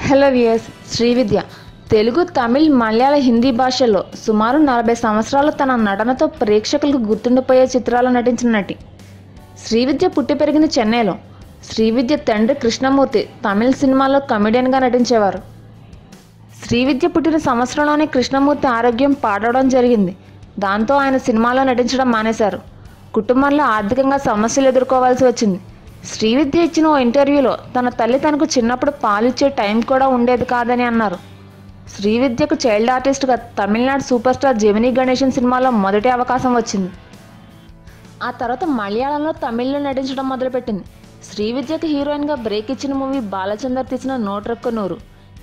Hello viewers, Srividya Telugu, Tamil, మలయాళ, హిందీ భాషల్లో సుమారు 40 సంవత్సరాలు తన నటనతో ప్రేక్షకులకు గుర్తుండిపోయే చిత్రాల్లో నటించిన నటి. శ్రీవిద్య పుట్టి పెరిగిన చెన్నైలో. శ్రీవిద్య తండ్రి కృష్ణమూర్తి తమిళ సినిమాల్లో కమెడియన్గా నటించేవారు. శ్రీవిద్య పుట్టిన సంవత్సరంలోనే కృష్ణమూర్తి ఆరోగ్యం పాడవడం జరిగింది. దాంతో ఆయన సినిమాలో నటించడం మానేశారు. కుటుంబంలో ఆర్థికంగా సమస్యలు ఎదుర్కోవాల్సి వచ్చింది. శ్రీవిద్య ఇచ్చిన ఓ ఇంటర్వ్యూలో తన తల్లి తనకు చిన్నప్పుడు పాలిచ్చే టైం కూడా ఉండేది కాదని అన్నారు. శ్రీవిద్యకు చైల్డ్ ఆర్టిస్ట్గా తమిళనాడు సూపర్ స్టార్ జెమినీ గణేశన్ సినిమాలో మొదటి అవకాశం వచ్చింది. ఆ తర్వాత మలయాళంలో, తమిళ్లో నటించడం మొదలుపెట్టింది. శ్రీవిద్యకు హీరోయిన్గా బ్రేక్ ఇచ్చిన మూవీ బాలచందర్ తీసిన 100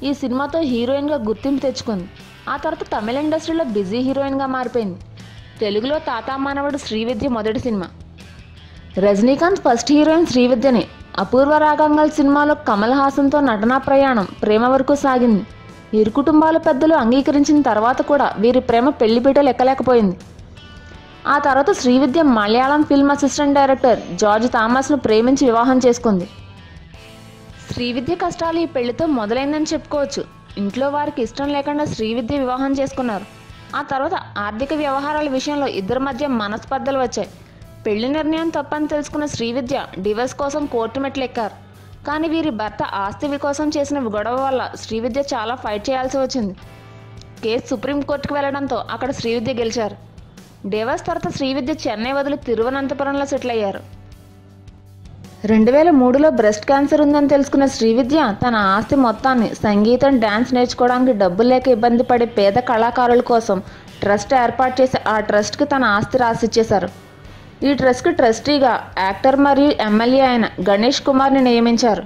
ఈ సినిమాతో హీరోయిన్గా గుర్తింపు తెచ్చుకుంది. ఆ తర్వాత తమిళ ఇండస్ట్రీలో బిజీ హీరోయిన్గా మారిపోయింది. తెలుగులో తాతా మానవుడు శ్రీవిద్య మొదటి సినిమా. రజనీకాంత్ ఫస్ట్ హీరోయిన్ శ్రీవిద్యని. అపూర్వ రాగంగల్ సినిమాలో కమల్ హాసన్తో నటనా ప్రయాణం ప్రేమ వరకు సాగింది. ఇరు కుటుంబాల పెద్దలు అంగీకరించిన తర్వాత కూడా వీరి ప్రేమ పెళ్లిపీటలు ఎక్కలేకపోయింది. ఆ తర్వాత Srividya Malayalam film assistant director George థామస్ను ప్రేమించి వివాహం చేసుకుంది. శ్రీవిద్య కష్టాలు ఈ పెళ్లితో మొదలైందని చెప్పుకోవచ్చు. ఇంట్లో వారికి ఇష్టం లేకుండా శ్రీవిద్య వివాహం చేసుకున్నారు. ఆ తర్వాత ఆర్థిక వ్యవహారాల విషయంలో ఇద్దరి మధ్య మనస్పర్ధలు వచ్చాయి. పెళ్లి నిర్ణయం తప్పని తెలుసుకున్న శ్రీవిద్య డివోర్స్ కోసం కోర్టు మెట్లెక్కారు. కానీ వీరి భర్త ఆస్తి కోసం చేసిన గొడవ వల్ల శ్రీవిద్య చాలా ఫైట్ చేయాల్సి వచ్చింది. కేసు సుప్రీంకోర్టుకు వెళ్లడంతో అక్కడ శ్రీవిద్య గెలిచారు. డివోర్స్ తర్వాత శ్రీవిద్య చెన్నై వదిలి తిరువనంతపురంలో సెటిల్ అయ్యారు. 2003లో బ్రెస్ట్ క్యాన్సర్ ఉందని తెలుసుకున్న శ్రీవిద్య తన ఆస్తి మొత్తాన్ని సంగీతం, డ్యాన్స్ నేర్చుకోవడానికి డబ్బులు లేక ఇబ్బంది పడే పేద కళాకారుల కోసం ట్రస్ట్ ఏర్పాటు చేసి ఆ ట్రస్ట్కి తన ఆస్తి రాసిచ్చేశారు. ఈ ట్రస్ట్కి ట్రస్టీగా యాక్టర్ మరియు ఎమ్మెల్యే అయిన గణేష్ కుమార్ని నియమించారు.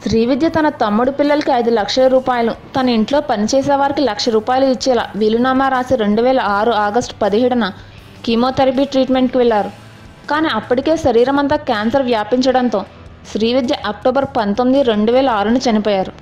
శ్రీవిద్య తన తమ్ముడు పిల్లలకి 5 లక్షల రూపాయలు, తన ఇంట్లో పనిచేసే వారికి 1 లక్ష రూపాయలు ఇచ్చేలా వీలునామా రాసి 2006 ఆగస్టు 17న కీమోథెరపీ ట్రీట్మెంట్కి వెళ్లారు. కానీ అప్పటికే శరీరం అంతా క్యాన్సర్ వ్యాపించడంతో శ్రీవిద్య అక్టోబర్ 19, 2006న చనిపోయారు.